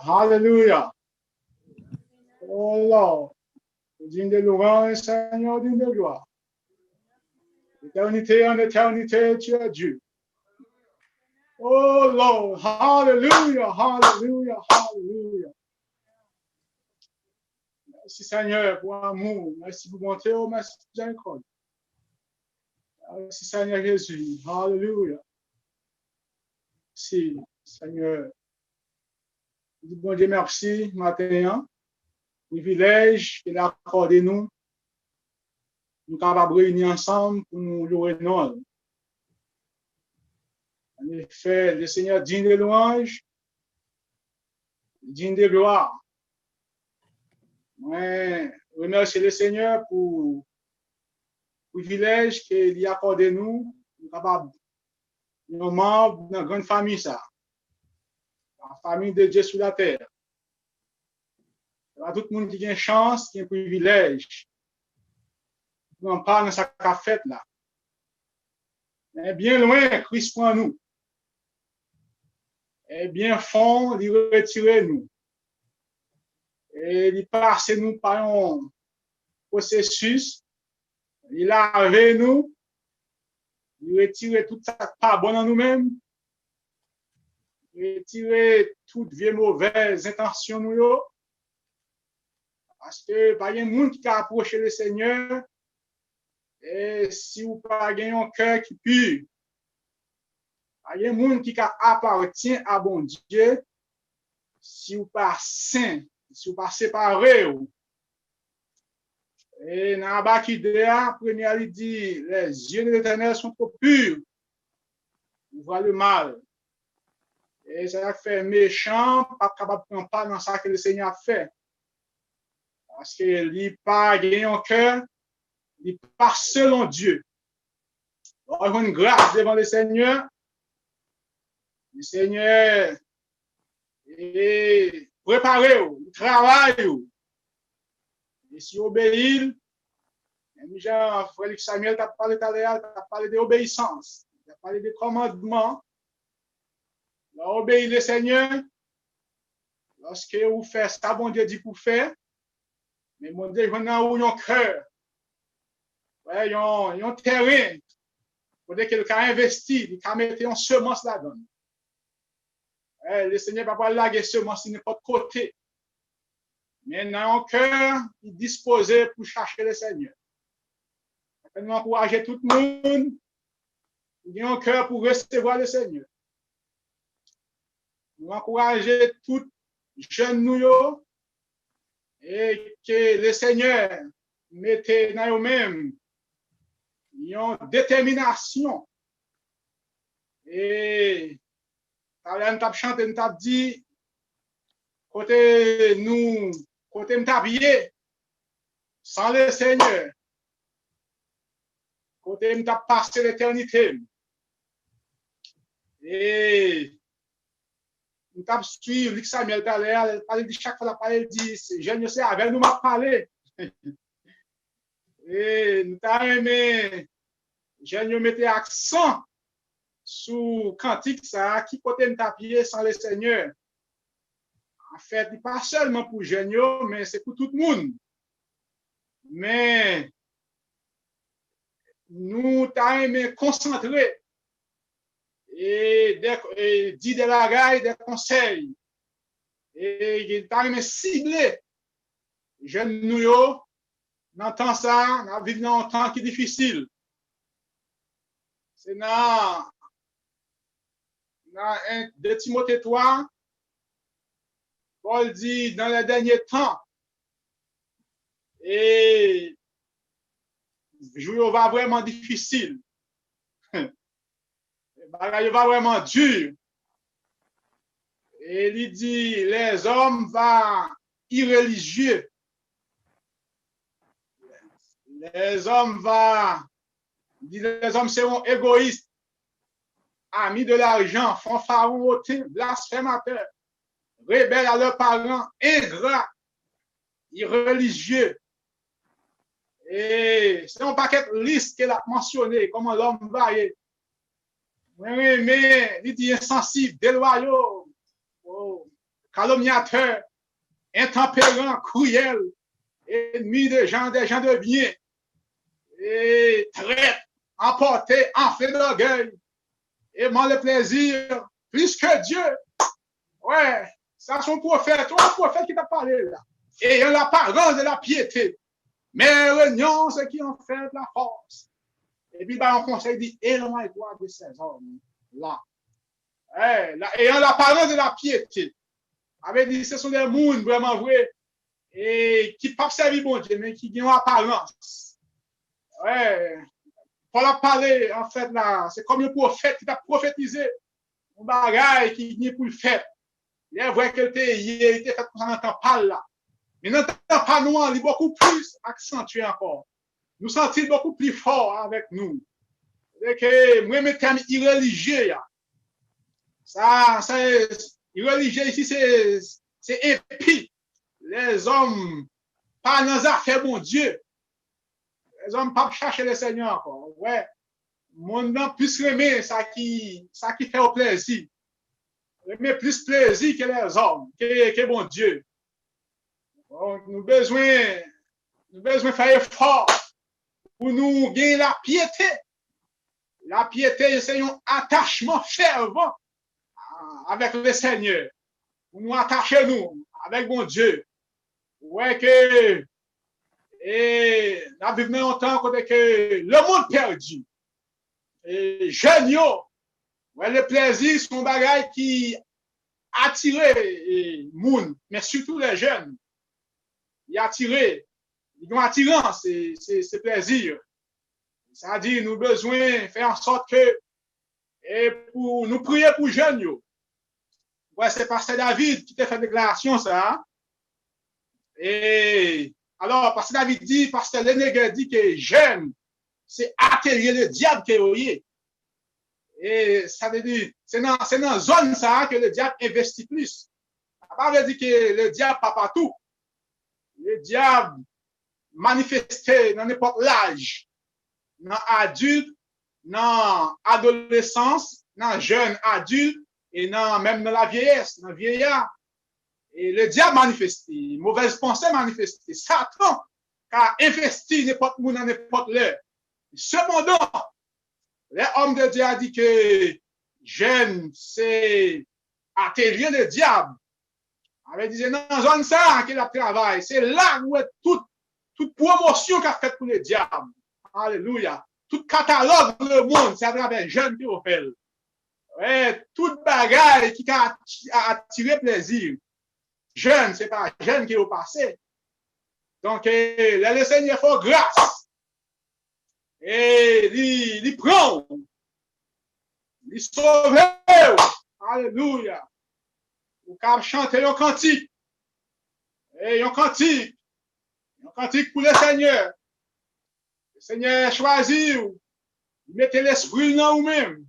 Hallelujah. Oh Lord. Digne de louange, Seigneur, digne de gloire. D'éternité en éternité, tu es Dieu. Oh Lord. Hallelujah. Hallelujah. Hallelujah. Merci Seigneur pour l'amour. Merci pour bonté. Merci pour miséricorde. Merci Seigneur Jésus. Hallelujah. Merci Seigneur. Bon Dieu, merci matin. Privilège qu'il a accordé nous. Nous capables de réunir ensemble pour nous louer Noël. En effet, le Seigneur digne de louange, digne de gloire. Moi, remercie le Seigneur pour le privilège qu'il a accordé nous. Nous capables de nous membres dans une grande famille, ça. La famille de Dieu sur la terre. Il y a tout le monde qui a une chance, qui a un privilège. Nous en parlons dans sa fête là. Mais bien loin, Christ prend nous. Et bien fond, il retire nous. Et il passe nous par un processus. Il lave nous. Il retire tout ça pas bon en nous-mêmes. Il retire toutes vieilles mauvaises intentions nous. Parce que pas de monde qui a approché le Seigneur. Et si vous pas gagné un cœur qui pur, il y a des gens qui appartient à bon Dieu, si vous pas saint, si vous pas séparé. Et dans la Bakidéa, première, il dit, les yeux de l'Éternel sont trop purs. Vous voyez le mal. Et ça fait méchant, pas capable de prendre part dans ça que le Seigneur a fait. Parce qu'il n'a pas gagné un cœur. Il n'est pas selon Dieu. On a une grâce devant le Seigneur. Le Seigneur est préparé, il travaille. Et si obéit, Jean-Félix Samuel t'a parlé tout à l'heure, t'a parlé d'obéissance, t'a parlé de commandements. Obéir le Seigneur, lorsque vous faites ça, bon Dieu dit pour faire, mais mon Dieu, vous avez un cœur. Ouais, un terrain pour que quelqu'un investi, il a mis une semence là-dedans. Le Seigneur ne va pas laguer semence de n'importe côté. Mais dans un cœur, il est disposé pour chercher le Seigneur. Nous encourager tout le monde, il a un cœur pour recevoir le Seigneur. Nous encourager tout jeune nous et que le Seigneur mette dans eux-mêmes une détermination. Et quand on t'a chanté, on t'a dit, côté nous, côté m'tabiller, sans le Seigneur, côté m't'a passé l'éternité. Et nous t'a suivi, Luc Samuel tout à l'heure, elle parlait de chaque fois la parole dit, je ne sais, avec nous m'a parlé. Et nous t'a aimé, je ne mettais accent sur cantique ça, qui côté m't'a pied sans le Seigneur. En fait, pas seulement pour Genio, mais c'est pour tout le monde. Mais nous t'avons aimé concentrer et dire des bagailles, des conseils. Et t'avons aimé cibler jeunes nous, dans temps ça, nous vivons dans un temps qui est difficile. C'est dans 2 Timothée 3, Paul dit dans les derniers temps, et le jour va vraiment difficile. Le bagage va vraiment dur. Et il dit, les hommes vont irréligieux. Les hommes seront égoïstes, amis de l'argent, fanfarons, blasphémateurs, rebelles à leurs parents, ingrats, irréligieux. Et c'est un paquet de listes qu'elle a mentionné, comment l'homme va y. Mais il dit insensible, déloyaux, calomniateur, intempérant, cruel, ennemi des gens de bien, et traite, emporté, enflé d'orgueil, aimant le plaisir plus que Dieu. Ouais, c'est son prophète qui t'a parlé là. Ayant l'apparence de la piété, mais régnant ce qui en fait la force. Et puis, on conseille dit, éloigne-toi de ces hommes là. Ouais, là, ayant l'apparence de la piété. Avait dit, ce sont des mouns vraiment vrais et qui ne peuvent pas servir bon Dieu, mais qui ont apparence. Ouais. Pour la parler, en fait, là, c'est comme un prophète qui t'a prophétisé un bagage qui est pour le faire. Il est vrai qu'il était fait comme ça dans le parle là. Mais dans le pas nous, il est beaucoup plus accentué encore. Nous sentons beaucoup plus fort avec nous. Et que moi, mes termes irréligieux, ça, irréligieux ici, c'est épi. Les hommes, pas dans les affaires, mon Dieu. Les hommes pas chercher le Seigneur encore. Ouais. Mon nom plus aimer ça qui fait au plaisir. Aimer plus plaisir que les hommes, que bon Dieu. Donc, nous besoin faire effort pour nous gagner la piété. La piété, c'est un attachement fervent avec le Seigneur. Pour nous attacher nous avec bon Dieu. Ouais que et la Bible met longtemps que le monde perdu. Et jeunes, ouais, le plaisir, c'est un bagage qui attire les gens, mais surtout les jeunes. Ils attirent, ils ont attirant ces plaisirs. C'est-à-dire, nous avons besoin de faire en sorte que, et pour nous prier pour les jeunes. Ouais, c'est Pasteur David qui t'a fait déclaration, ça. Et alors, Pasteur David dit, Pasteur Lenegger dit que jeune, c'est atterrir le diable qui est. Et ça veut dire, c'est dans la zone ça que le diable investit plus. Ça ne veut pas dire que le diable pas partout. Le diable manifesté dans n'importe l'âge, dans adulte, dans adolescence, dans jeune adulte, et même dans la vieillesse, dans le vieillard. Et le diable manifesté, mauvaise pensée manifestée, Satan a investi n'importe où dans n'importe l'heure. Cependant, l'homme de Dieu a dit que jeune, c'est atelier de diable. Il disait, dans la zone ça qu'il a travaillé, c'est là où est toute promotion qu'a fait pour le diable. Alléluia. Tout catalogue le monde, c'est à travers jeune qui le fait. Ouais, toute bagarre qui a attiré plaisir. Jeune, c'est pas jeune qui est au passé. Donc, le Seigneur fait grâce. Et il prend. Il sauve. Alléluia. Ou qu'à chanter un cantique. Et un cantique pour le Seigneur. Le Seigneur choisit, mettez l'esprit dans vous-même.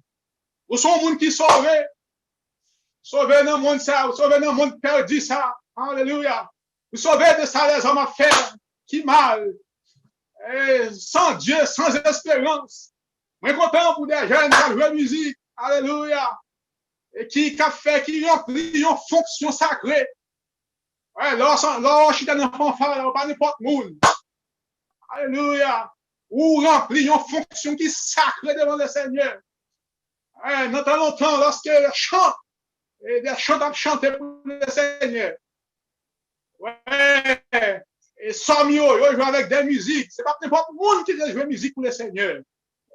Vous sont un monde qui sauve. Sauvez dans le monde ça, sauvez dans le monde perdu ça. Alléluia. Vous sauvez de ça les hommes à faire qui mal. Et sans Dieu, sans espérance. Moi, content pour des jeunes qui jouent musique. Alléluia. Et qui fait, qui remplit une fonction sacrée. Ouais, lorsque je suis dans un fanfare, pas n'importe monde. Alléluia. Ou remplit une fonction qui est sacrée devant le Seigneur. Ouais, dans longtemps, lorsque chante, et des chants à chanter pour le Seigneur. Ouais. Et somme yo joue avec des musiques. C'est pas n'importe monde qui joue musique pour le Seigneur.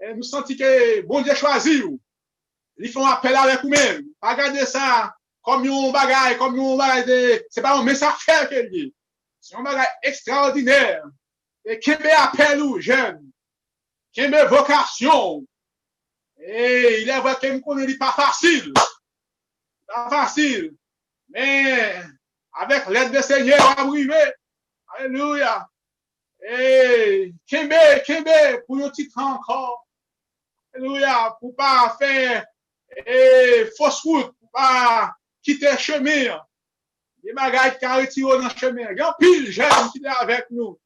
Et nous sentons que bon Dieu choisit. Ils font appel avec vous-même. Regardez ça comme un bagage, c'est pas un message faire que dit. C'est un bagage extraordinaire. Et qui me appelle aux jeunes, qui me vocation. Et il est vrai que me connaît pas facile. Pas facile. Mais avec l'aide du Seigneur, on va arriver. Alléluia. Et Kembe, pour un petit temps encore. Alléluia. Pour pas faire fausse route, pour pas quitter le chemin. Les bagages qui ont retiré dans le chemin. Il y a pile jeunes qui est avec nous.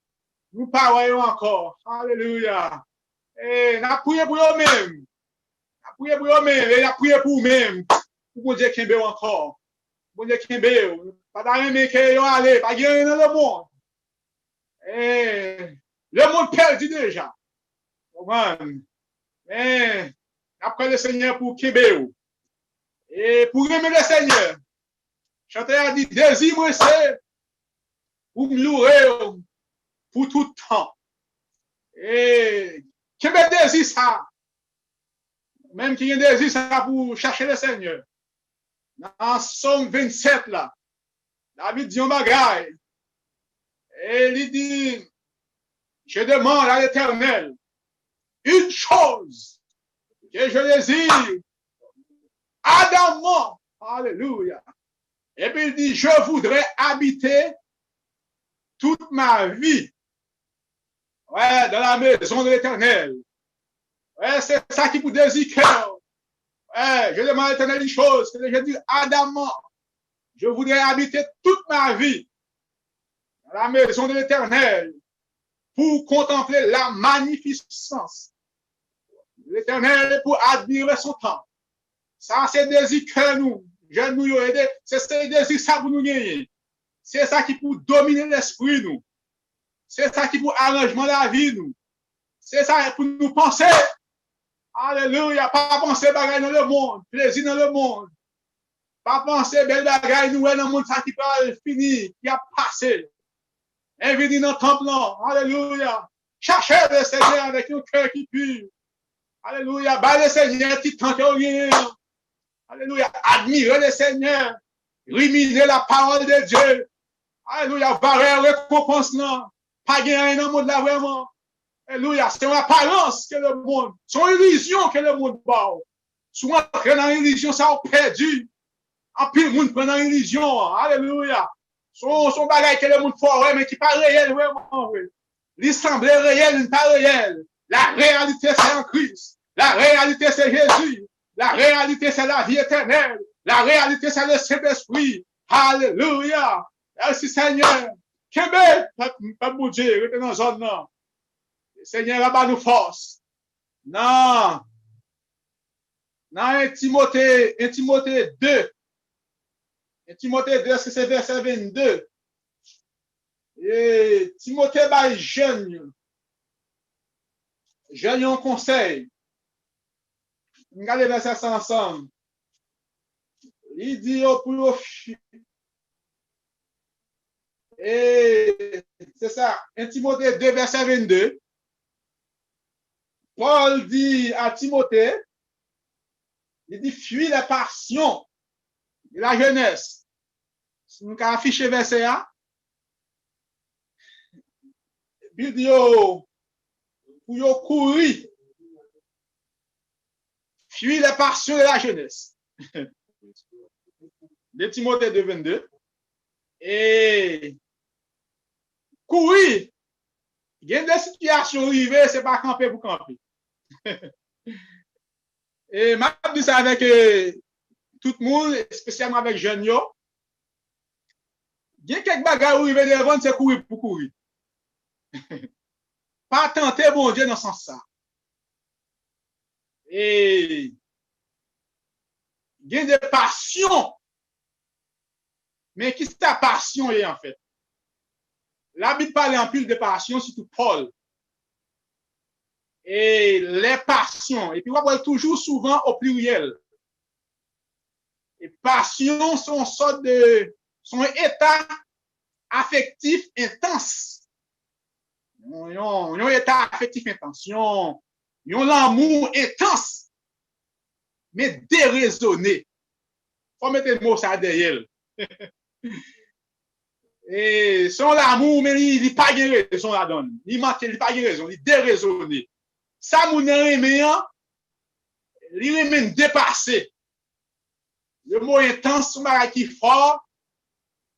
Nous parlons encore. Alléluia. Et nous prions pour eux-mêmes. Nous prions pour eux-mêmes. Et nous prions pour eux-mêmes. Pour Dieu Kembe encore. bon Dieu qui est pas d'arrêter que yo aller, pas gagner dans le monde. Et le monde perdu déjà. Mais après le Seigneur pour Kébéo. Et pour aimer le Seigneur, chanteur a dit, désir moi c'est pour me louer pour tout temps. Et Kébé désir ça. Même qui a désir ça pour chercher le Seigneur. Dans Somme 27 là, David dit un bagaille. Et il dit, je demande à l'Éternel une chose que je désire ardemment. Alléluia. Et puis il dit, je voudrais habiter toute ma vie, ouais, dans la maison de l'Éternel. Ouais, c'est ça qui vous désire. Ouais, je demande à l'Éternel une chose que je dis ardemment. Je voudrais habiter toute ma vie dans la maison de l'Éternel pour contempler la magnificence de l'Éternel, pour admirer son temps. Ça, c'est le désir que nous, jeunes nous, c'est ce désir ça pour nous gagner. C'est ça qui peut dominer l'esprit, nous. C'est ça qui peut arrangement la vie, nous. C'est ça pour nous penser. Alléluia. Pas penser bagaille dans le monde, plaisir dans le monde. Pas penser belle bagaille nous dans le monde ça qui peut finir, qui a passé. Inviter dans le temple, alléluia. Chercher le Seigneur avec un cœur qui pue. Alléluia. Bah le Seigneur qui tente rien. Alléluia. Admirer le Seigneur. Ruminer la parole de Dieu. Alléluia. Barrer récompense là. Pas gagner dans le monde là vraiment. Alléluia. C'est une apparence que le monde, c'est une illusion que le monde bat. Soit entrer dans l'illusion, ça a perdu. En pile, le monde prend dans l'illusion. Alléluia. Son bagage que le monde fait, mais qui n'est pas réel, vraiment. Il semblait réel, mais pas réel. La réalité, c'est en Christ. La réalité, c'est Jésus. La réalité, c'est la vie éternelle. La réalité, c'est le Saint-Esprit. Alléluia. Merci, Seigneur. Québec, pas de Dieu, restez dans la zone, non. Seigneur, là-bas, nous force. Non. Non, 1 Timothée 2. 1 Timothée 2, c'est verset 22. Et Timothée, bah, jeune, un conseil. Regardez le verset ensemble. Il dit pour et c'est ça, 1 Timothée 2, verset 22. Paul dit à Timothée, il dit, fuis la passion de la jeunesse. Si nous avons affiché verset A, il dit, pour courir, fuis la passion de la jeunesse. De Timothée 2, 22. Et courir, il y a des situations arrivées, ce n'est pas camper pour camper. Et m'a dit ça avec tout le monde, spécialement avec jeunes. Il y a quelques bagages arrivés devant, c'est courir pour courir. Pas tenter bon Dieu dans ce sens-là. Et il y a des passions. Mais qui c'est ta passion en fait? La Bible parle en pile de passion, surtout Paul. Et les passions. Et puis, on va toujours souvent au pluriel. Les passions sont un état affectif intense. Ils ont un état affectif intense. Ils ont l'amour intense, mais déraisonné. Il faut mettre le mot ça derrière. Et son l'amour, mais il n'a pas de raison la donne. Il n'a pas de raison, il est déraisonné. Ça, mon aimé, il est même dépassé. Le mot intense, c'est un qui fort,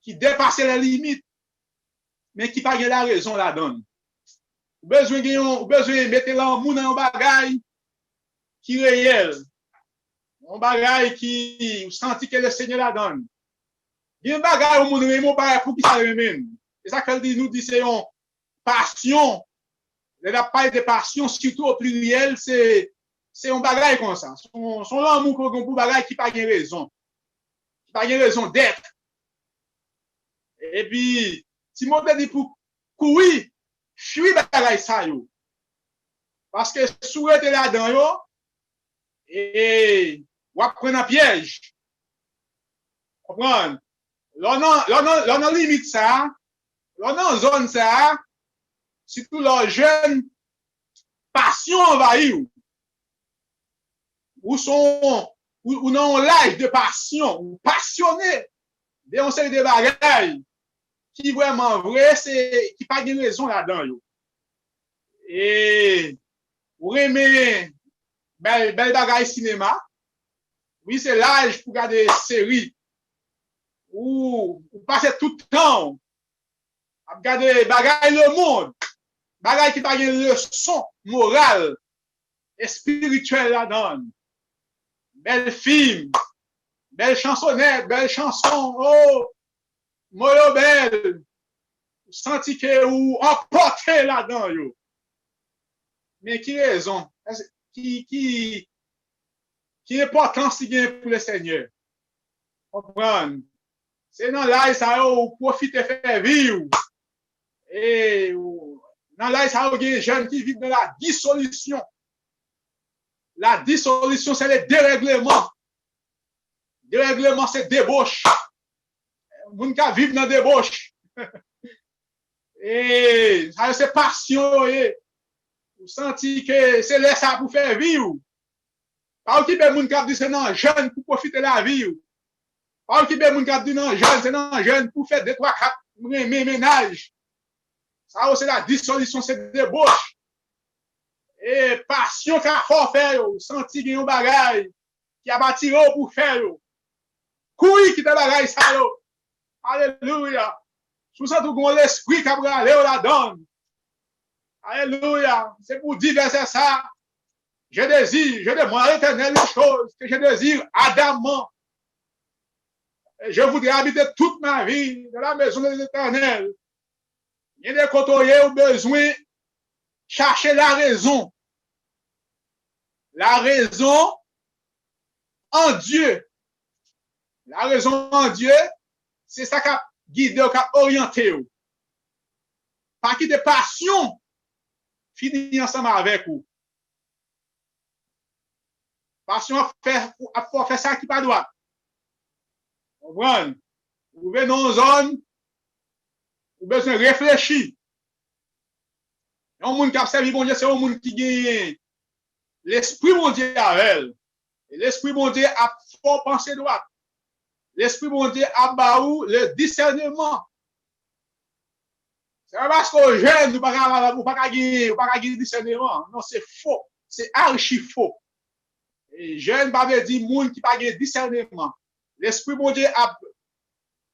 qui dépasse la limite, mais qui n'a pas de la raison la donne. Vous avez besoin de mettre l'amour dans un bagage qui est réel. Un bagage qui vous sentez que le Seigneur la donne. Il y a un bagage où mon aimé, pour qui ça remène. C'est ça qu'elle nous dit, c'est une passion. La parole de passion, surtout au pluriel, c'est un bagage comme ça. Son amour pour un bagage qui n'a pas de raison. qui n'a pas raison d'être. Et puis, si mon dit pour courir, fuir bagay ça yo. Parce que souhait là-dedans yo, et ou prendre un piège. Comprendre? L'on limite ça, l'on zone ça, si tout leur jeune passion envahit ou non l'âge de passion, ou passionné de on série de bagailles qui vraiment vrai, c'est qui pas de raison là-dedans yo. Et ou aimer bel bagaille cinéma, oui, c'est l'âge pour regarder séries ou passer tout le temps à regarder bagaille le monde, bagaille qui pas de leçon morale et spirituelle là-dedans. Belle film, belle chansonnette, belle chanson, oh, moyo belle, senti que ou emporté là-dedans, yo. Mais qui raison, qui importance il y a pour le Seigneur? Comprendre? C'est dans là, ça yo, profiter faire vivre. Et dans là, ça yo, il y a des jeunes qui vivent dans la dissolution. La dissolution, c'est le dérèglement. Dérèglement, c'est débauche. Moun ka vivre dans débauche. Et ça, c'est passion. Vous sentez que c'est là ça pour faire vivre. Pas qui ben moun ka dit c'est non jeune pour profiter de la vie. Pas qui ben moun ka dit non jeune, c'est non jeune pour faire 2, 3, 4 ménages. Ça, c'est la dissolution, c'est débauche. Et passion qu'a fort faire, senti qu'il y a un bagage qui a bâti pour faire. Courir qui te bagage ça, yo. Alléluia. Sous ça, tout l'esprit qui a brûlé la donne. Alléluia. C'est pour dire verset ça. Je désire, je demande à l'Éternel les choses que je désire ardemment. Je voudrais habiter toute ma vie dans la maison de l'Éternel. Il y a des côtés où au besoin chercher la raison. La raison en Dieu. La raison en Dieu, c'est ça qui a guidé, qui a orienté. Pas qui de passion finit ensemble avec vous. Passion à faire ça qui pas droit. Vous comprenez? Vous venez dans une zone, vous avez besoin de réfléchir. Un monde qui a servi bon Dieu, c'est un monde qui gagne l'esprit bon Dieu avec elle. Et l'esprit bon Dieu a fort pensé droit. L'esprit bon Dieu a baou le discernement. C'est pas parce que jeune, vous ne pas gagner discernement. Non, c'est faux. C'est archi faux. Et jeune, pas veut dire monde qui pas gagner discernement. L'esprit bon Dieu a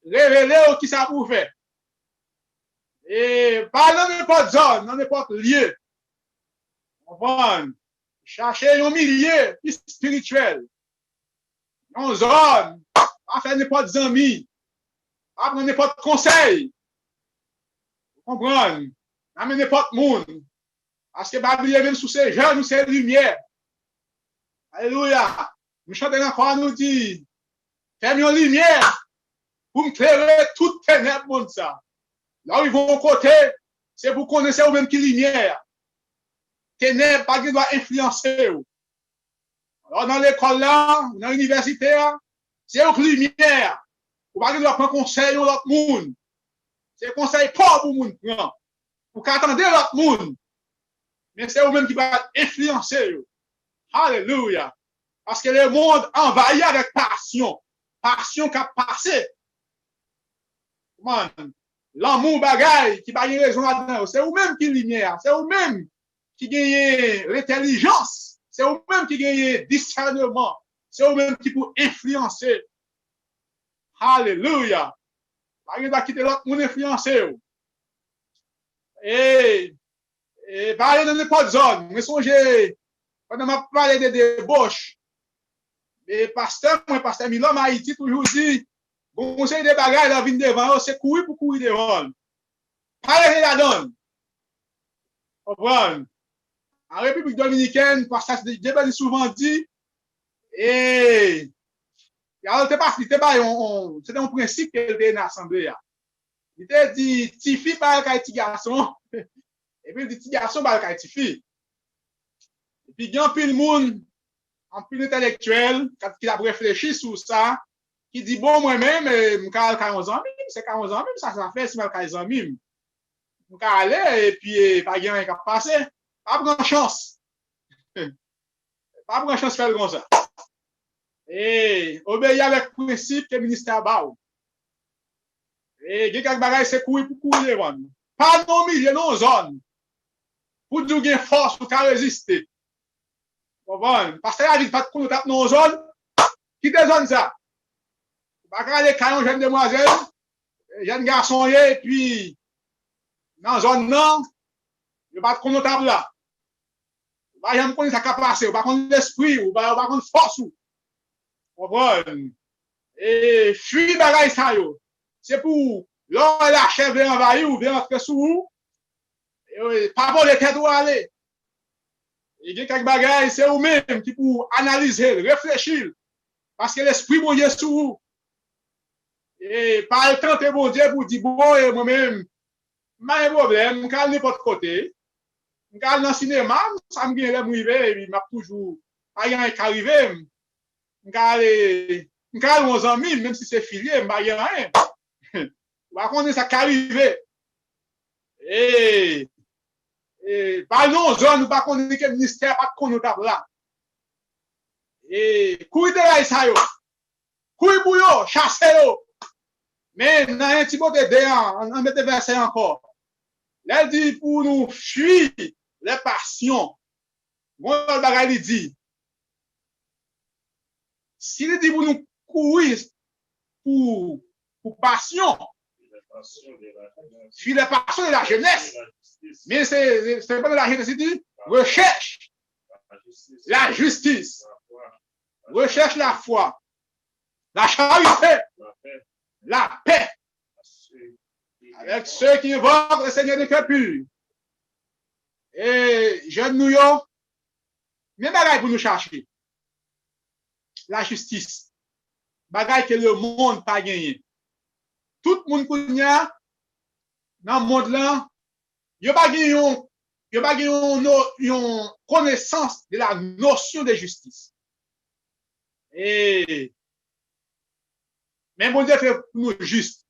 révélé qui ça pour faire. Et pas dans n'importe zone, dans n'importe lieu. On va chercher un milieu spirituel. Une zone, pas faire n'importe amis, pas prendre n'importe conseil. Vous comprenez? Pas n'importe monde. Parce que la Bible même sous ces jeunes, c'est lumière. Alléluia. Nous chantons encore, nous dit, fais-moi une lumière pour me clairer toute ténèbres, monde ça. Là où ils vont côté, c'est pour connaître vous-même qui lumière. Ténèbres, pas qui doit influencer. Alors, dans l'école là, dans l'université, c'est une lumière. Vous pas qui doit prendre conseil de l'autre monde. C'est conseil pas pour le monde. Pour qu'attendez l'autre monde. Mais c'est vous-même qui va influencer. Alléluia. Parce que le monde envahit avec passion. Passion qui a passé. L'amour bagaille qui va raison là-dedans. C'est vous-même qui lumière. C'est vous-même qui gagne l'intelligence. C'est vous-même qui gagne discernement. C'est vous-même qui peut influencer. Alléluia. Pas va quitter l'autre monde influencer. Et parler dans n'importe zone. Mais songez, quand on m'a parlé de débauche, et pasteur Milan Haïti toujours dit, bon conseil des bagages dans vie devant, c'est courir pour courir devant. Parlez la donne. Comprendre? En République dominicaine, pasteur Djebel souvent dit, et Alors, c'était un principe qu'elle était dans l'Assemblée. Il était dit, ti fille par le petit garçon, et puis il dit, petit garçon par le petit fille. Et puis, il y a un peu de monde, un peu d'intellectuel, qui a réfléchi sur ça, qui dit, bon, moi-même, je 40 ans, c'est 40 ans, même ça fait si je 40 ans, je vais aller, et puis, pas rien qui a passé. Pas grand chance. Pas grand chance de faire comme ça. Et obéir avec le principe que le ministère bat. Et il y a quelques bagages, c'est courir pour courir. Pas non milieu, non zone. Pour nous gagner force pour résister. Parce que la vie, pas de qu'on tape non zone, qui te zone ça? Pas qu'à aller caillons, jeune demoiselle, jeune garçon, et puis, dans zone non, il n'y a pas de qu'on tape là. Pas jamais connaître sa capacité, pas connaître l'esprit, ou pas connaître force. Et fuir bagaille ça yo. C'est pour l'homme la chèvre vient envahir ou vient entrer sous vous. Pas bon les têtes où aller. Il y a quelques bagailles, c'est vous-même qui pour analyser, réfléchir. Parce que l'esprit bon Dieu sous vous. Et par le temps, bon Dieu pour dire, bon, et moi-même, pas de problème, je vais n'importe côté. Je vais dans le cinéma, ça me vient de m'arriver, et puis m'a toujours, pas rien qui arrive. Je vais aller aux amis, même si c'est filié, je ne vais rien. Par contre, ça qui arrive. Et par non, zone, nous ne connaissons pas que le ministère, pas qu'on nous tape là. Et couille de là, ça yo. Couille pour yo, chassez yo. Mais dans un petit peu de déant, on met des versets encore. Là, il dit pour nous fuir les passions. Moi, le bagage, il dit. S'il dit pour nous courir pour passion, fuir les passions de la jeunesse. Mais c'est pas de la jeunesse, il dit recherche la justice, recherche la foi, la charité, la paix, avec ceux qui invoquent le Seigneur des cœurs purs. Et jeunes nous, mais bagaille pour nous chercher. La justice. Bagaille que le monde n'a pas gagné. Tout le monde qui a dans le monde là, il n'y a pas une connaissance de la notion de justice. Et mais bon Dieu fait pour nous juste.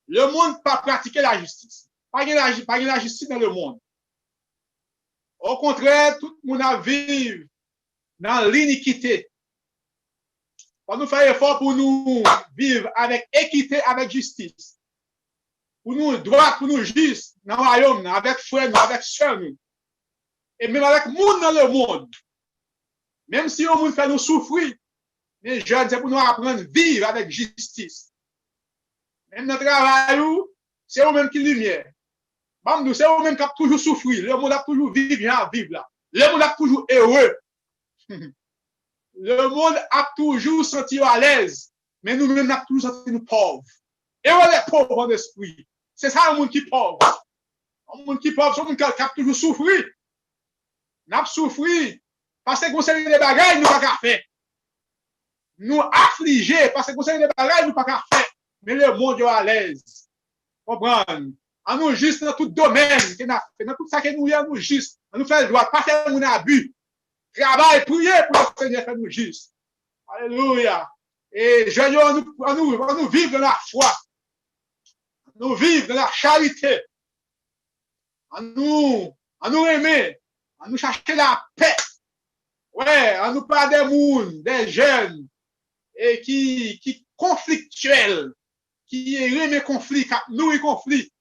Le monde n'a pas pratiqué la justice. Pas de la justice dans le monde. Au contraire, tout le monde a vécu dans l'iniquité. On nous fait effort pour nous vivre avec équité, avec justice. Pour nous droit, pour nous juste dans le royaume, avec frères, avec soeurs. Et même avec monde dans le monde. Même si on nous fait nous souffrir, les jeunes, c'est pour nous apprendre à vivre avec justice. Même dans le travail, c'est eux-mêmes qui lumière. C'est eux-mêmes qui ont toujours souffrir. Le monde a toujours vivre là. Le monde a toujours heureux. Le monde a toujours senti à l'aise. Mais nous-mêmes, nous avons toujours senti nous pauvres. Et on est pauvres en esprit. C'est ça le monde qui est pauvre. Le monde qui est pauvre, c'est le monde qui a toujours souffrir. Nous avons souffert parce que vous savez des bagailles, nous n'avons pas faire. Nous affligés parce que vous savez des bagailles, nous n'avons pas faire. Mais le monde est à l'aise. Comprendre. En nous juste dans tout domaine, dans tout ça que nous sommes juste. On nous fait le droit, pas faire un abus. Travail, prier pour le Seigneur faire nous juste. Alléluia. Et je nous vivre dans la foi. Nous vivre dans la charité. En nous aimer. En nous chercher la paix. Ouais, en nous parler des mondes, des jeunes, et qui conflictuels, qui aiment les conflits, qui nourrissent conflits,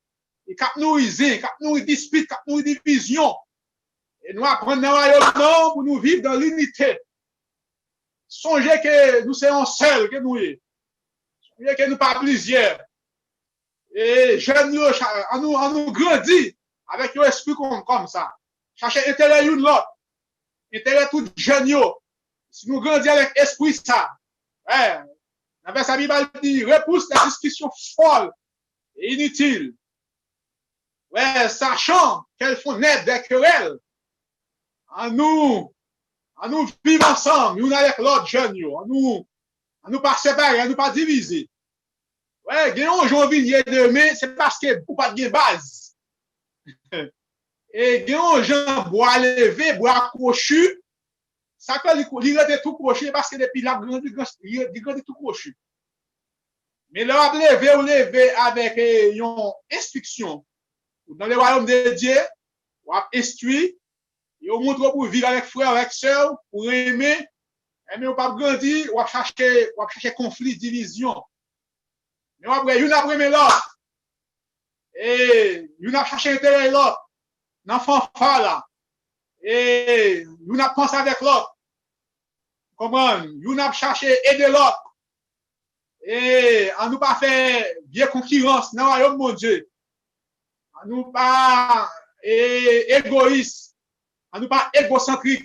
et qui nourrissent disputes, qui nourrissent divisions. Et nous apprenons dans le royaume pour nous vivre dans l'unité. Songez que nous sommes seuls, que nous sommes. Songez que nous pas plusieurs. Et jeunes, on nous grandit avec un esprit comme ça. Cherchez intérêt l'une l'autre. Intérêt tout jeune. Si nous grandissons avec esprit ça, ouais, avec sa Bible dit, repousse la discussion folle et inutile. Ouais, sachant qu'elles font naître des querelles. En nous vivre ensemble, nous avec l'autre jeune, en nous On nous pas séparer, on nous pas diviser. Ouais, gagnons janvier demain, c'est parce que vous pas de base. Et gagnons gens bois levé, bois crochu, ça que il reste tout crochu parce que depuis la grande il grandi tout crochu. Mais là, on lever avec une instruction. Dans le royaume de Dieu, on a instruit, et on montre pour vivre avec frère, avec soeur, pour aimer, mais on pas grandir, on va chercher conflit, division. Mais après, une après l'autre. Et une a cherché intérêt l'autre. Dans fanfare là. Et une a pensé avec l'autre. Comment? Une a cherché aider l'autre. Et on nous pas fait bien concurrence dans le royaume mon Dieu. On nous pas égoïste. On nous pas égocentrique.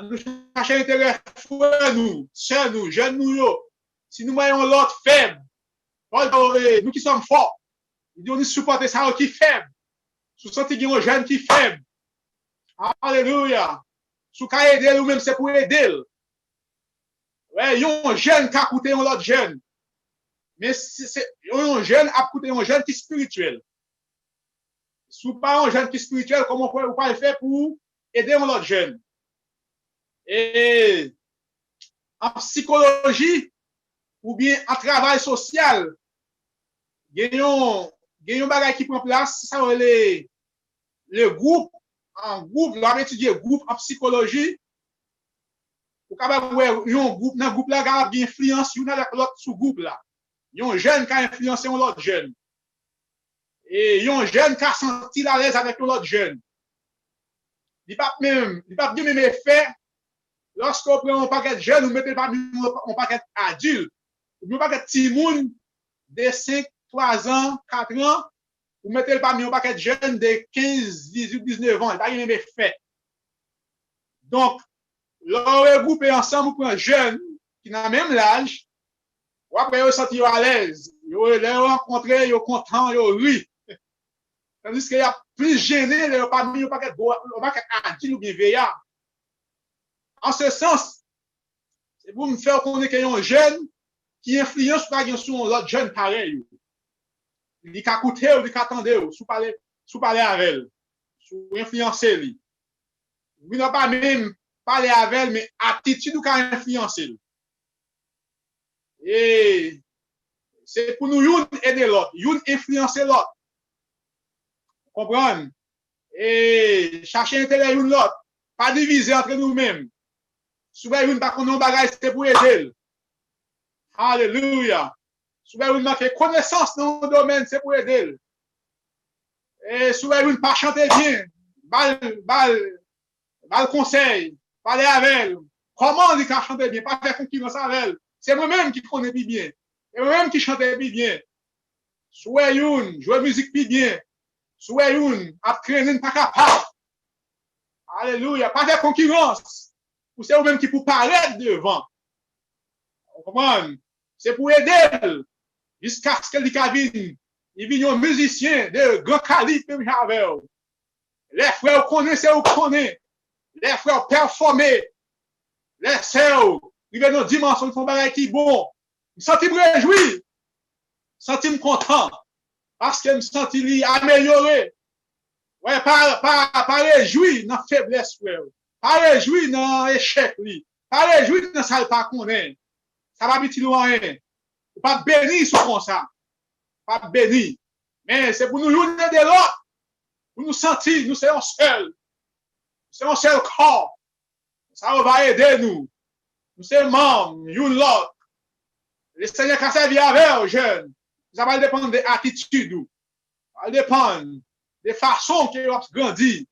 On nous cherche intérêt frère nous, sœur nous, jeunes nous. Si nous voyons l'autre faible, nous qui sommes forts, nous devons supporter ça qui est faible. Sous senti qu'il y a un jeune qui est faible. Alléluia. Sous qu'à aider nous-mêmes, c'est pour aider. Ouais, il y a un jeune qui a coûté un autre jeune. Mais un jeune a coûté un jeune qui est spirituel. Sous pas un jeune qui est spirituel, comment on peut le faire pour aider un autre jeune? Et en psychologie ou bien en travail social, il y a un bagage qui prend place, ça le groupe, en groupe, on va étudier groupe en psychologie, pour capable un groupe, dans le groupe là, il y a une influence une avec l'autre sous-groupe là. Il y a un jeune qui a influencé l'autre jeune. Et il y a un jeune qui a senti à l'aise avec l'autre jeune. Il ne pas bien même effet. Lorsqu'on prend un paquet de jeunes, on met pas un paquet adulte, on met un paquet de petits moun de 5, 3 ans, 4 ans, on met pas un paquet de jeunes de 15, 18, 19 ans, il n'y a pas même effet. Donc, l'on regroupe ensemble pour un jeune qui n'a même l'âge, ou après, ils sentent à l'aise, ils ont rencontré, ils sont contents, ils rient. Tandis qu'il y a plus gêné, ils n'ont pas mis un paquet adulte ou bien veillard. En ce sens, c'est pour me faire connaître qu'il y a un jeune qui influence sur l'autre jeune pareil. Il dit qu'à écouter ou il dit qu'à attendre, sous parler avec elle, sous influencer lui. Il n'a pas même parler avec elle, mais attitude ou qu'à influencer. Et c'est pour nous aider l'autre, influencer l'autre. Comprendre? Et chercher intérêt l'autre, pas diviser entre nous-mêmes. Souvent, une pas qu'on bagage, c'est pour aider. Alléluia. Souvent, une manque connaissance dans le domaine, c'est pour aider. Et souvent, une pas chanter bien. Bal conseil. Parler avec elle. Comment on dit qu'elle chante bien? Pas faire concurrence avec elle. C'est moi-même qui connais bien. C'est moi-même qui chante bien. Soit une, jouer musique bien. Soit une, apprendre pas capable. Alléluia. Pas faire concurrence. Ou c'est vous-même qui pour paraître devant. Vous comprenez? C'est pour aider jusqu'à ce qu'il vienne. Il vient un musicien de grand calibre, même Javel. Les frères connaissent, vous connaissez. Les frères performer. Les sœurs, ils viennent dans dimension, ils font des qui bon. Je me sens réjoui. Je me sens content. Parce que je me sens amélioré. Ouais, pas réjoui dans la faiblesse, frère. Pas réjouir dans l'échec, pas réjouir dans ça, pas connaître. Ça va biti loin. Pas bénir sur comme ça. Pas bénir. Mais c'est pour nous unir de l'autre. Pour nous sentir, nous sommes seuls. Nous sommes un seul corps. Ça va aider nous. Nous sommes membres, une l'autre. Le Seigneur qui servi avec aux jeunes. Ça va dépendre des attitudes. Ça va dépendre des façons qu'ils ont grandi.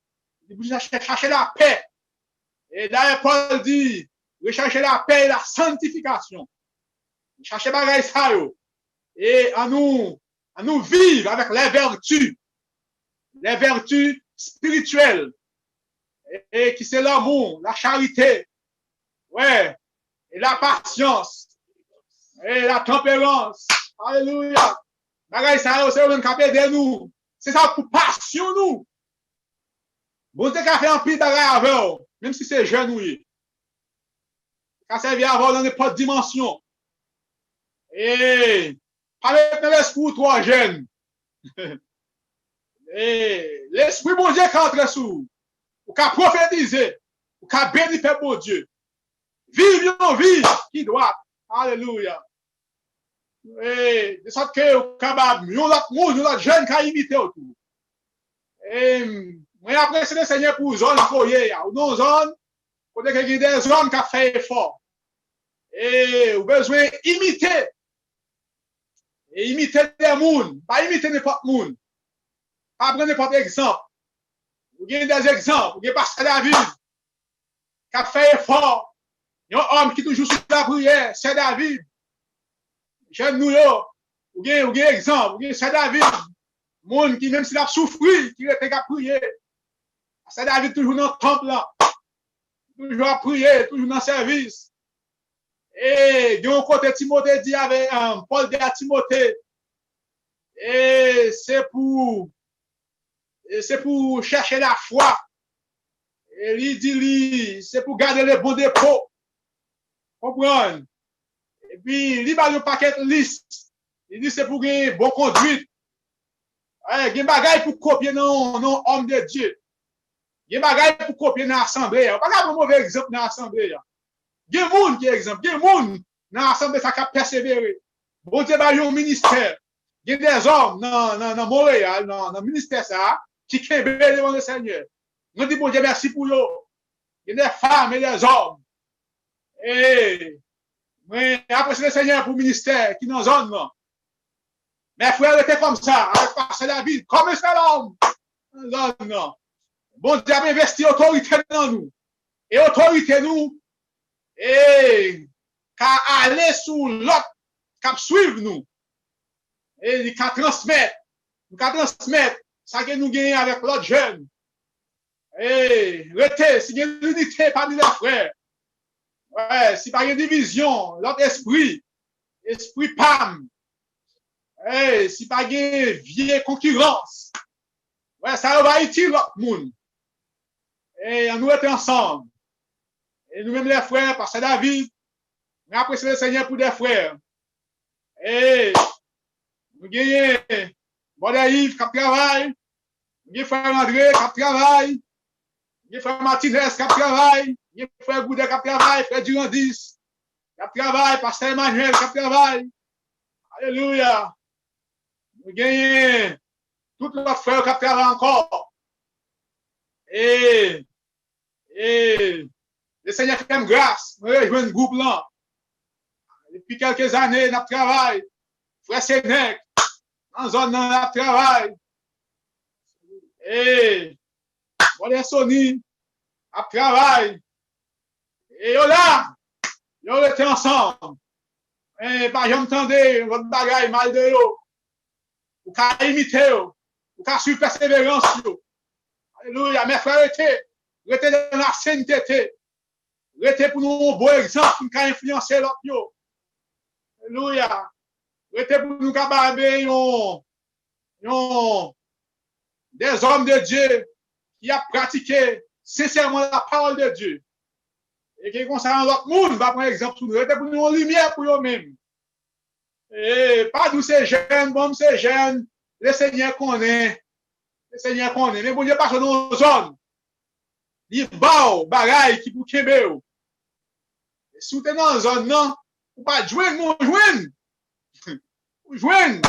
Vous cherchez la paix. Et d'ailleurs, Paul dit, rechercher la paix et la sanctification. Chercher bagaille ça, et à nous vivre avec les vertus spirituelles, et qui c'est l'amour, la charité, ouais, et la patience, et la tempérance. Alléluia. Bagaille ça, c'est un capé de nous. C'est ça pour passion nous. Bon Dieu qui fait un pile d'arrêt avec, même si c'est jeune ou qui a servi avant dans n'importe dimension. Et pas mettre l'esprit trop jeune. Et l'esprit bon Dieu qui entre sous, ou qui a prophétisé, ou qui a béni fait bon Dieu. Vive une vie qui doit. Alléluia. Et de sorte que vous capable, nous l'autre jeune qui a imité autour. Et moi après c'est le Seigneur pour zone foyer, ou non zone, côté que il y a des zones qui a fait effort. Et vous besoin imiter. Et imiter des monde, pas imiter n'importe monde. Pas prendre n'importe exemple. Vous avez des exemples, vous avez Pasteur David qui a fait effort. Il y a un homme qui est toujours sur la prière, c'est David. Jeune nous, vous avez exemple, vous avez c'est David. Monde qui, même s'il a souffert, qui était qu'à prier. C'est David toujours dans le temple là. Toujours à prier, toujours dans le service. Et de un côté, Timothée dit avec Paul dit à Timothée, et c'est pour chercher la foi. Et il dit, c'est pour garder les bons dépôts. Comprendre? Et puis, il va le paquet liste. Il dit, c'est pour gagner bon conduite. Il y a des bagailles pour copier non homme de Dieu. Il y a des bagailles pour copier dans l'assemblée. On pas un mauvais exemple dans l'assemblée. Il y a des gens qui exemple. Il y a des gens dans l'assemblée qui ont persévéré. Bon Dieu, il y a un ministère. Il y a des hommes dans Montréal, dans le ministère ça, qui sont devant le Seigneur. Nous disons, bon Dieu, merci pour eux. Il y a des femmes et des hommes. Et après, c'est le Seigneur pour le ministère qui est dans la zone. Non. Mes frères étaient comme ça, avec Pasteur David, comme c'est l'homme. Non. Bon Dieu a investi autorité dans nous. Et autorité nous, et qu'à aller sous l'autre, qu'à suivre nous. Et qu'à transmettre. Ça que nous gagnons avec l'autre jeune. Et rester, si il y a une unité parmi les frères. Ouais, si pas une division, l'autre esprit PAM. Hey, si pas une vieille concurrence, ouais, ça va utile l'autre monde. Et nous être ensemble. Et nous-mêmes les frères, parce que David, nous apprécions le Seigneur pour des frères. Et nous gagnons bon Yves qui travaille, nous gagnons frère André qui travaille, nous gagnons frère Martinez qui travaille, nous gagnons frère Goudet qui travaille, frère Durandis qui travaille, pasteur Emmanuel qui travaille. Alléluia. Nous gagnons tous les frères qui travaillent encore. Et le Seigneur fait grâce. Nous rejoignons un groupe là. Depuis quelques années, nous travaillons. Frère Sénèque, dans zone de travail. Et voilà Sony, à travail. Et là, ils étaient ensemble. Et par exemple, entendez votre bagaille mal de l'eau. Ou qu'à imiter, ou qu'à suivre persévérance. Alléluia, mes frères étaient dans la sainteté. Étaient pour nous un bon exemple, pour nous influencer l'autre. Alléluia. Étaient pour nous capables des hommes de Dieu qui ont pratiqué sincèrement la parole de Dieu. Et qui concerne l'autre monde, va prendre exemple sur nous. Étaient pour nous en lumière pour eux-mêmes. Et pas d'où c'est jeune, bon, c'est jeune, le Seigneur connaît. Le Seigneur connaît. Mais bon Dieu, pas dans nos zones. Il bao, bagaille qui pour Kébéo. Si vous êtes dans la zone, non, vous ne pouvez pas jouer, nous jouer. Vous jouez.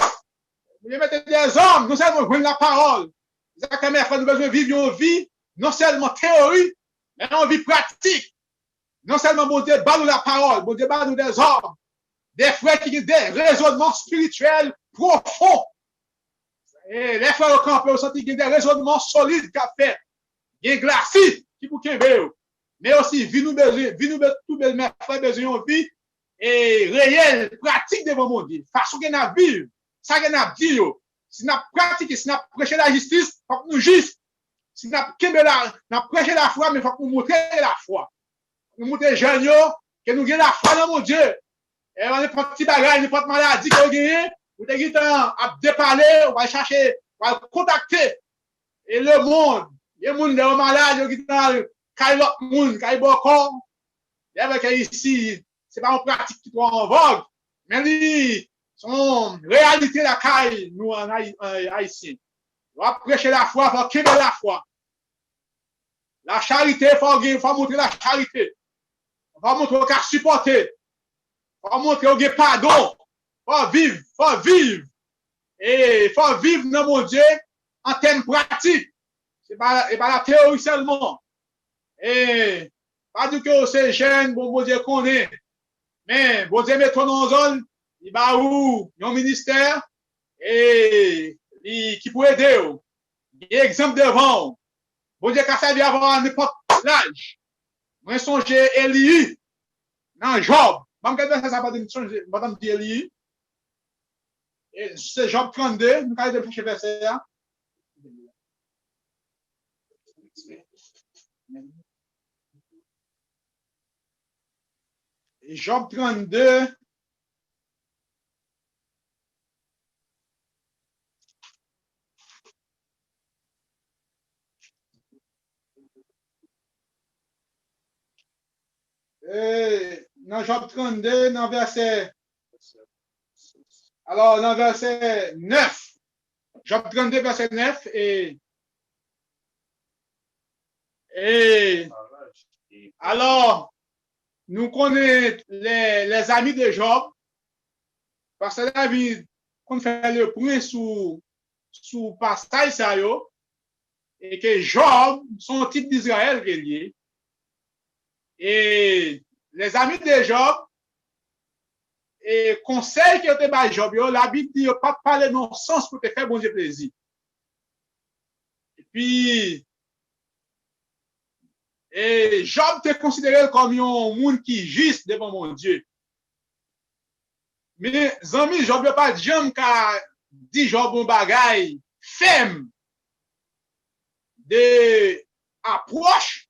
Vous mettez des hommes, non seulement jouer la parole. C'est ça que mes frères, nous besoin de vivre une vie, non seulement théorie, mais une vie pratique. Non seulement, bon Dieu, bat nous la parole, bon Dieu, bat nous des hommes, des frères qui ont des raisonnements spirituels profonds. Et les frères au camp peuvent sentir qu'il y a des raisonnements solides qu'a fait. Il y a des glacis qui pour qu'il mais aussi, vie nous tous mes frères besoin de vie et réelle, pratique devant mon Dieu. Façon qu'on a vivre, ça qu'on a dit, si on a pratiqué, si on a prêché la justice, il faut que nous juste. Si on a prêché la foi, mais il faut que nous montrions la foi. Nous montrions jeunes, que nous gagnons la foi dans mon Dieu. Et on a pas petit bagage, n'importe maladie qu'on gagne, vous avez à déparler, on va chercher, on va contacter. Et le monde, Il y a des gens malades qui sont quand l'autre monde, quand ils corps, il y a ici, c'est pas une pratique qui est en vogue, mais ils sont réalité la caille, nous en Haïtien. On va prêcher la foi, il faut qu'il la foi. La charité, il faut montrer la charité. Il faut montrer qu'on a supporté. Il faut montrer qu'on a pardon. Il faut vivre, il faut vivre. Et il faut vivre dans mon Dieu en termes pratiques. Ce n'est pas la théorie seulement. Et pas du que c'est jeune, bon Dieu connaît. Mais bon Dieu met ton en zone, il va où? Il y a un ministère et qui peut aider. Il y a exemple devant. Bon Dieu, quand ça vient avoir n'importe l'âge. Moi, songez Élie dans Job. Je vais regarder ça, madame dit Élie. C'est Job 32, nous allons réfléchir verset là. Job 32. Dans Job 32, dans verset. Alors, dans verset 9. Job 32, verset 9. Alors, nous connaissons les amis de Job. Parce que la vie, qu'on fait le point sous passage, ça y est, et que Job, son type d'Israël qui est lié. Et les amis de Job, et conseil qui était par Job, la Bible dit pas parler non sens pour te faire bon Dieu plaisir. Et puis, et Job te considéré comme un monde qui est juste devant mon Dieu. Mais amis, Job ne pas jamais qu'à dire Job un bagaille ferme de approche.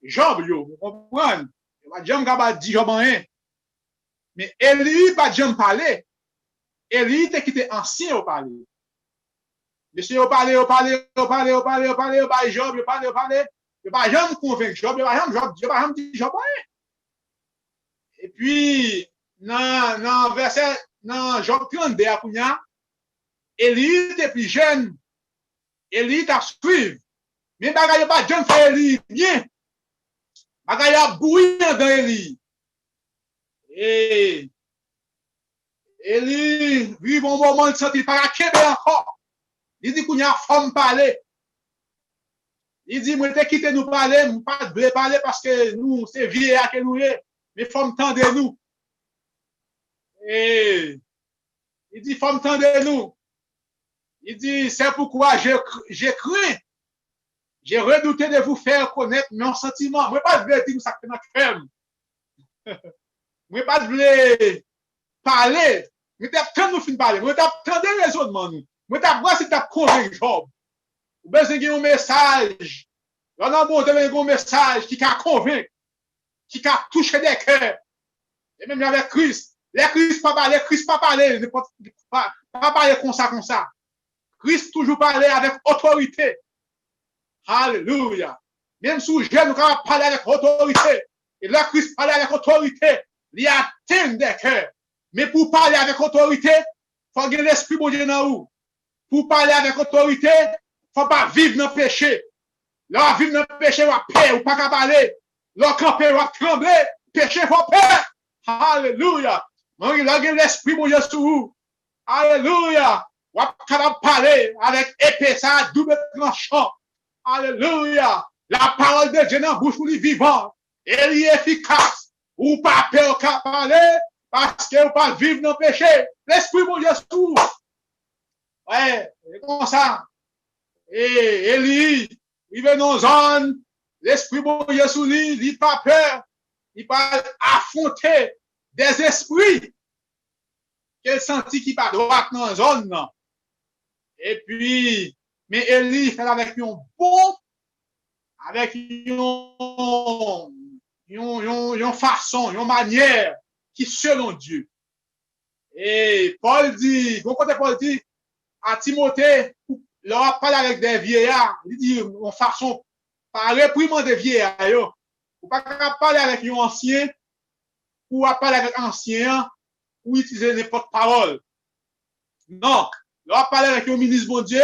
Job, vous comprenez? Il va jamais qu'à dire Job rien. Mais Élie pas jamais parler. Élie te quitté ancien au parler. Monsieur au parler, Job, il pas jamais convaincre Job, il pas jamais dire Job rien. Et puis dans verset dans Job 32 Élie était plus jeune. Élie t'a suivi. Mais bagaille pas jamais faire Élie bien. Bagaille a bouillant dans Élie. Et Élie vit un moment de sentir pas Québec encore. Il dit qu'on y a femme parler. Il dit moi te quitter nous parler, nous pas de parler parce que nous c'est vieux que nous est, mais femme tendez nous. Et il dit femme tendez nous. Il dit c'est pourquoi j'ai cru. J'ai redouté de vous faire connaître mon sentiment. Moi pas de dire ça que notre ferme. Moi pas de parler. Moi t'as nous fin parler. Moi t'as tendé raisonnement nous. Moi t'as voir si t'as convaincu Job. Ou bien c'est un message. On a monté un message qui a convaincu, qui a touché des cœurs. Et même avec Christ. Les Christ pas parler, pas parler comme ça. Christ toujours parler avec autorité. Alléluia. Même si je nous parler avec autorité. Et là, Christ parle avec autorité. Il atteint des cœurs. Mais pour parler avec autorité, il faut que l'esprit de Dieu dans vous. Pour parler avec autorité, il ne faut pas vivre dans le péché. Là, vivre dans le péché, on peur, ou pas qu'à parler. Là, camper, on trembler. Péché, il faut peur. Alléluia. Là, l'esprit de Dieu sur vous. Alléluia. On va parler avec épée, ça, double tranchant. Alléluia. La parole de Dieu dans la bouche pour les vivants. Elle est efficace. Ou pas peur qu'à parler parce que vous pas vivre dans le péché. L'esprit de Dieu sur vous. Ouais, c'est comme ça. Et Élie, il vient dans zone, l'esprit de Dieu sur lui, il n'a pas peur. Il va affronter des esprits qu'elle sentit qui pas droit dans la zone. Non. Et puis, mais Élie fait avec un bon, avec une façon, une manière qui selon Dieu. Et Paul dit, bon côté Paul dit à Timothée, leur a parlé avec des vieillards, il dit, en façon, par réprimander des vieillards, ou pas parler avec un ancien, ou à parler avec un ancien, ou utiliser n'importe parole. Non, leur a parlé avec un ministre bon Dieu,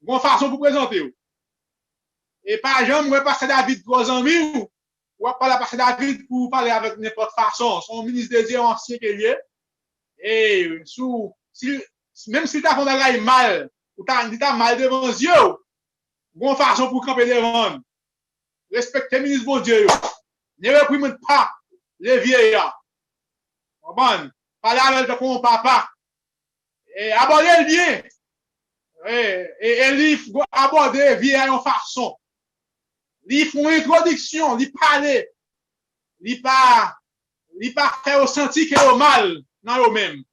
une façon pour présenter. Et par exemple, on passer David pour les amis, ou à parler passer David pour parler avec n'importe façon. Son ministre de Dieu ancien qui est et sous, si, même si tu as fait mal, ou tu as mal devant Dieu, une façon pour camper devant. Respectez le ministre bon Dieu. Ne réprimez pas les vieillards. Bon, parlez avec ton papa. Et abordez le bien. Et il faut aborder les vieillards en façon. Ils font une introduction, ils parlent. Ils pas faire sentir qu'il y a mal dans eux-mêmes.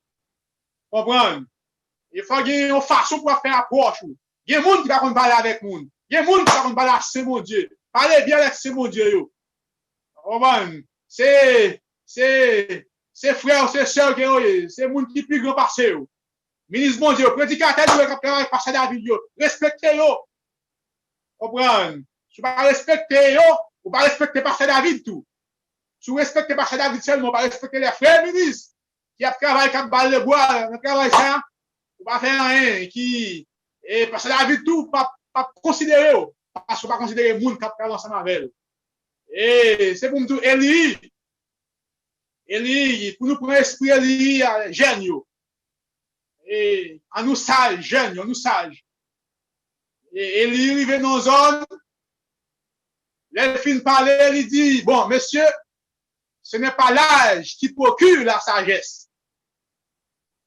Comprendre? Il faut qu'il y ait une façon pour faire approche. Il y a des gens qui vont parler avec les gens. Il y a des gens qui vont parler avec c'est mon Dieu. Parlez bien avec c'est mon Dieu. Comprendre? C'est frère, c'est sœur, c'est les gens qui plus grand passé. Ministre mon Dieu, prédicateur qui passé David, respectez-le. Comprendre? Si vous ne respectez pas, vous ne respectez pas David tout. Si vous respectez pas David seulement, vous ne respectez les frères ministres qui ont travaillé comme balle de bois, qui travaillé ça, vous ne faire rien, qui, et parce que David tout, pas considérer, parce que vous ne pas considérer les gens qui travaillent ensemble avec eux. Et c'est pour nous dire, Élie, pour nous prendre l'esprit, Élie, jeune, et en nous sage, jeune, en nous sage. Et Élie arrive dans une zone, il finit de parler, il dit, bon, monsieur, ce n'est pas l'âge qui procure la sagesse.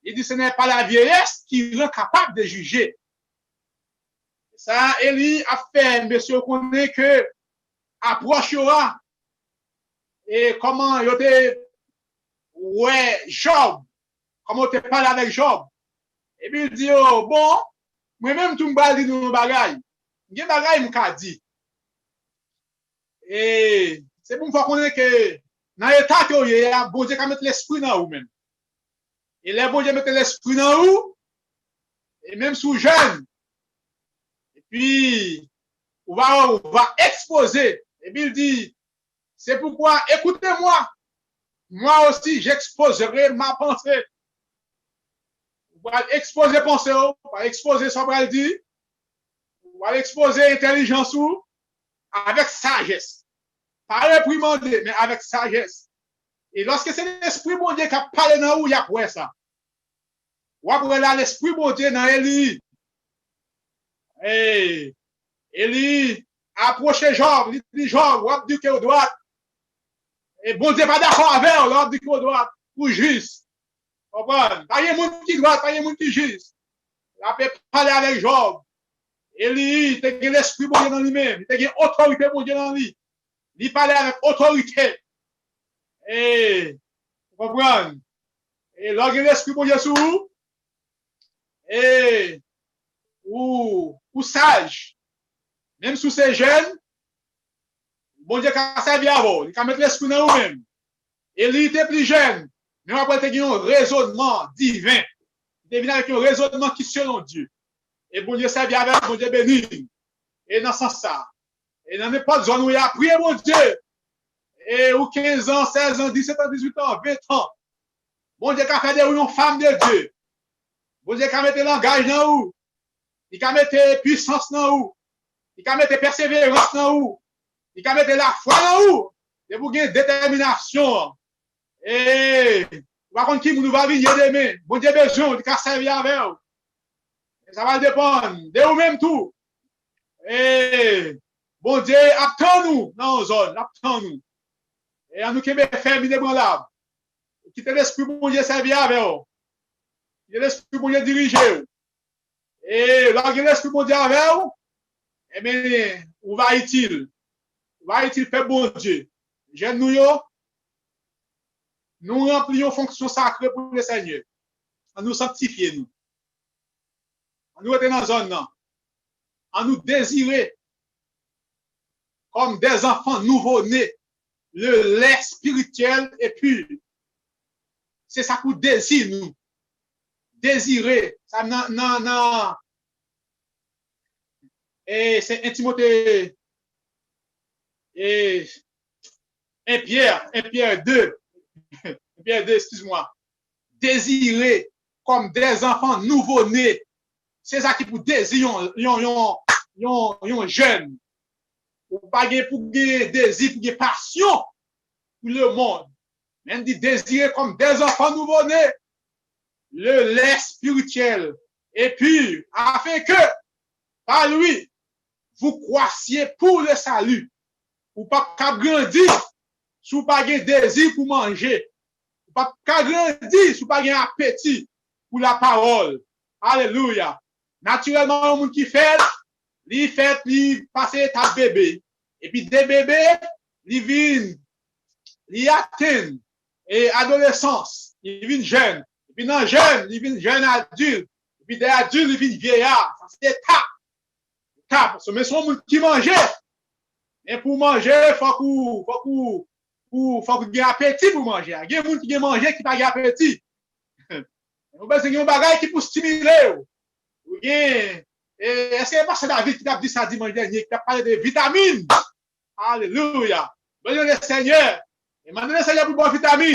Il dit, ce n'est pas la vieillesse qui rend capable de juger. Ça, Élie a fait, monsieur, connaît que approchera et comment il était, ouais, Job, comment il parlé avec Job. Et puis il dit, oh, bon, moi-même, tout me bali dans nos bagailles. Il y a des bagailles, m'ka dit. Et c'est pour me faire connaître que dans l'état que vous avez, bon Dieu va mettre l'esprit dans vous même. Et là, bon Dieu mettre l'esprit dans vous, et même sous jeune. Et puis, on va exposer. Et puis il dit, c'est pourquoi, écoutez-moi, moi aussi, j'exposerai ma pensée. On va exposer pensée, on va exposer ce qu'on va dire, on va exposer intelligence avec sagesse. Pas réprimander, mais avec sagesse. Et lorsque c'est l'esprit bon Dieu qui a parlé dans vous, il y a quoi ça? Ou après là, l'esprit bon Dieu dans Élie. Et Élie approché Job, il dit Job, ou dit que au droit. Et bon Dieu pas d'accord avec eux, là, dit que au droit, pour juste. Comprendre? Pas de monde qui droit, pas de monde qui juste. Il a parlé avec Job. Élie, il a l'esprit bon Dieu dans lui-même, il a autorité bon Dieu dans lui. Il parlait avec autorité. Et, vous comprenez? Et lorsque l'esprit bon Dieu sur vous, et, ou sage, même sous ces jeunes, bon Dieu a servi à vous, il a mettre l'esprit dans vous-même. Et il était plus jeune, mais après, il a un raisonnement divin. Il venu avec un raisonnement qui selon Dieu. Et bon Dieu servi avec bon Dieu béni. Et dans ce sens-là, et dans n'importe zone où il a prié mon Dieu, et ou 15 ans, 16 ans, 17 ans, 18 ans, 20 ans, bon Dieu a fait de vous une femme de Dieu. Bon Dieu a mis le langage dans vous. Il a mis puissance dans vous. Il a mis persévérance dans vous. Il a mis la foi dans vous. Et vous avez détermination. Et par contre, qui nous va venir demain? Bon Dieu besoin, il a servi avec vous. Et ça va dépendre de vous-même tout. Et bon Dieu, attend-nous dans nos zones, attend-nous. Et à nous qui faire inébranlable. Quittez l'esprit pour Dieu servir avec vous. Quittez l'esprit pour Dieu diriger. Et lorsque l'esprit pour Dieu avec vous, eh bien, où va-t-il? Où va-t-il faire bon Dieu? J'aime nous remplissons fonction sacrée pour le Seigneur. À nous sanctifier, nous. À nous être dans la zone, non. À nous désirer comme des enfants nouveau-nés. Le lait spirituel est pur. C'est ça qu'on désire, nous. Désirer. Ça, Et c'est 1 Timothée et 1 Pierre 2, 1 Pierre 2, excuse-moi. Désirez comme des enfants nouveau-nés. C'est ça qui pour désir yon jeune. Ou pas pour désir, pour passion pour le monde. Même dit désirer comme des enfants nouveau-nés le lait spirituel et puis afin que par lui vous croissiez pour le salut. Ou pas qu'à grandir sous pas de désir pour manger. Ou pas qu'à grandir sous pas de appétit pour la parole. Alléluia. Naturellement, le monde qui fait, il passe étape bébé. Et puis des bébés, ils viennent, ils atteignent et adolescence, ils viennent jeunes. Et puis dans jeunes, ils viennent jeunes adultes. Et puis des adultes, ils viennent vieillards. Ça c'est étape. Mais c'est un monde qui mangeait. Et pour manger, il faut qu'il y ait appétit pour manger. Il y a des gens qui ont mangé qui n'ont pas appétit. C'est un bagage qui pour stimuler. Est-ce que c'est pas David qui a dit ça dimanche dernier, qui a parlé de vitamines? Alléluia. Bonjour le Seigneur. Et maintenant le Seigneur pour boire vitamines.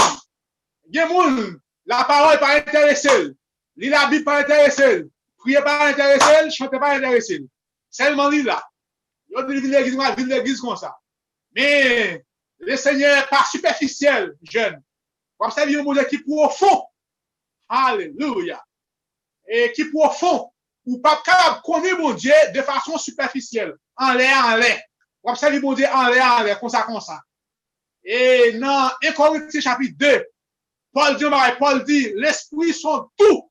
Il y a des gens, la parole n'est pas intéressée. Lire la Bible pas intéressée. Prier pas intéressée. Chanter pas intéressée. Seulement lire là. Il y a de l'église comme ça. Mais le Seigneur n'est pas superficiel, jeune. Comme ça, il y a un modèle qui est profond. Alléluia. Et qui est profond. Ou pas capable de connaître mon Dieu de façon superficielle. En l'air. Comme ça, il y a un Dieu en l'air, comme ça. Et dans 1 Corinthiens chapitre 2, Paul dit, l'esprit sont tout.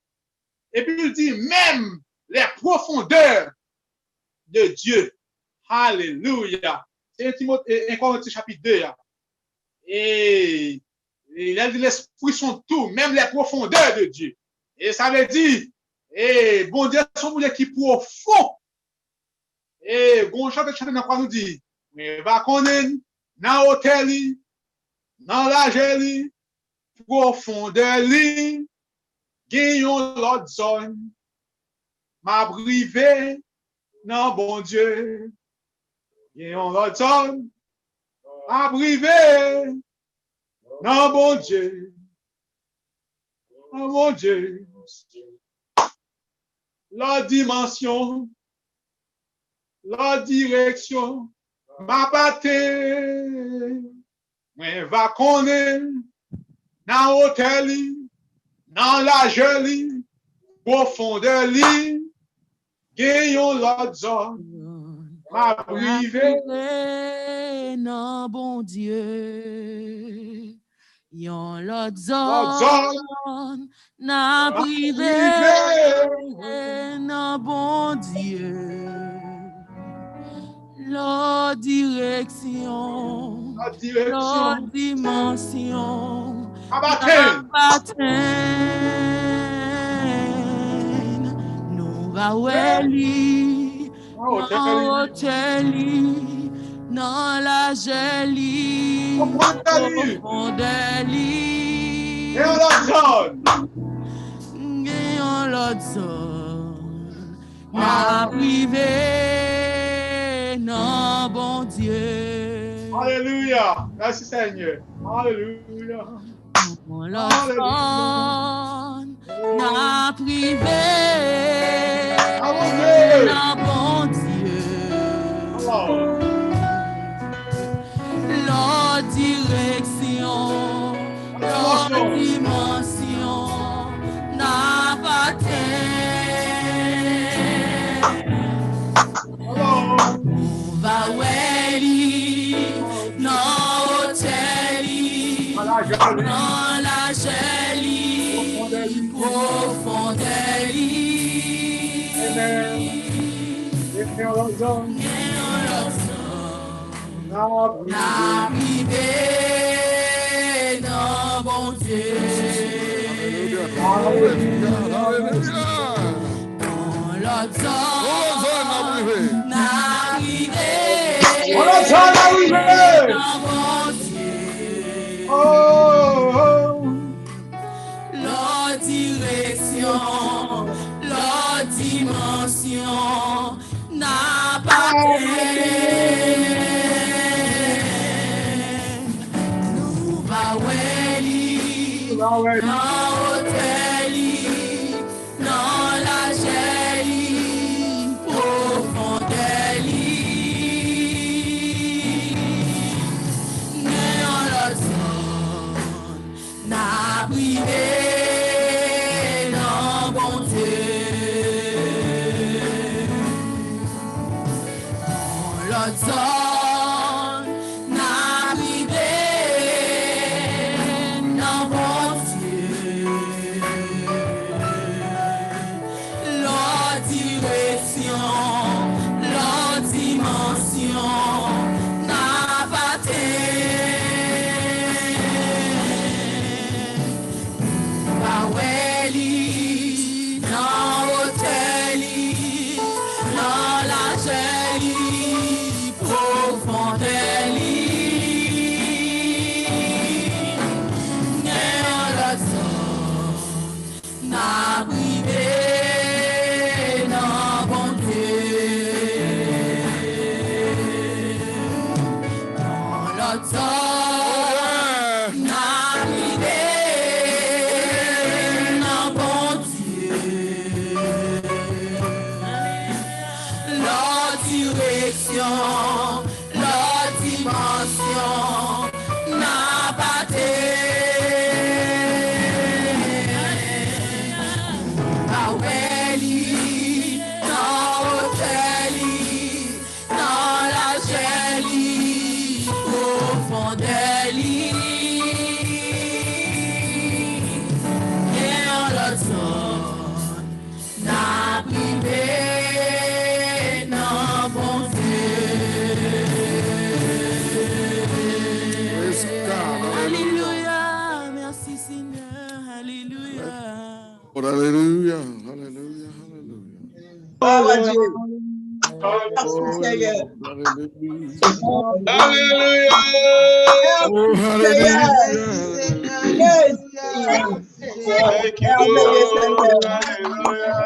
Et puis il dit, même les profondeurs de Dieu. Alléluia. C'est 1 Corinthiens chapitre 2. Et il a dit l'esprit sont tout, même les profondeurs de Dieu. Et ça veut dire, et bon Dieu, son Dieu qui profond. Et bon chante dans quoi nous dit, mais va connaître dans l'hôtel, dans la geli, profondeur, gagnons l'autre zone, m'a privé, non bon Dieu. Gagnons l'autre zone, m'a privé, non bon Dieu. Non bon Dieu. La dimension, la direction, ma bataille, mais va connaître dans l'hôtel, dans la jolie, profondeur, gagnons l'autre zone, ma privée, non bon Dieu. Yon l'autre zone, n'a privé, non bon Dieu. La direction, la dimension, nous va oueli, dans l'hôtel, dans la geli, profondeur, gagnons l'autre zone, ma privée, non bon Dieu. Alléluia. Merci Seigneur. Alléluia. L'autre zone, ma privée, non bon Dieu. La direction, la dimension, n'a pas on va oueli, non hôtel, dans la geli, profondeur. La privé, non bon Dieu. Dans l'autre zone, n'a privé, non bon Dieu. La direction, la dimension, n'a pas Hallelujah, hallelujah, hallelujah. Hallelujah. Oh, hallelujah. Thank you, Lord. Hallelujah.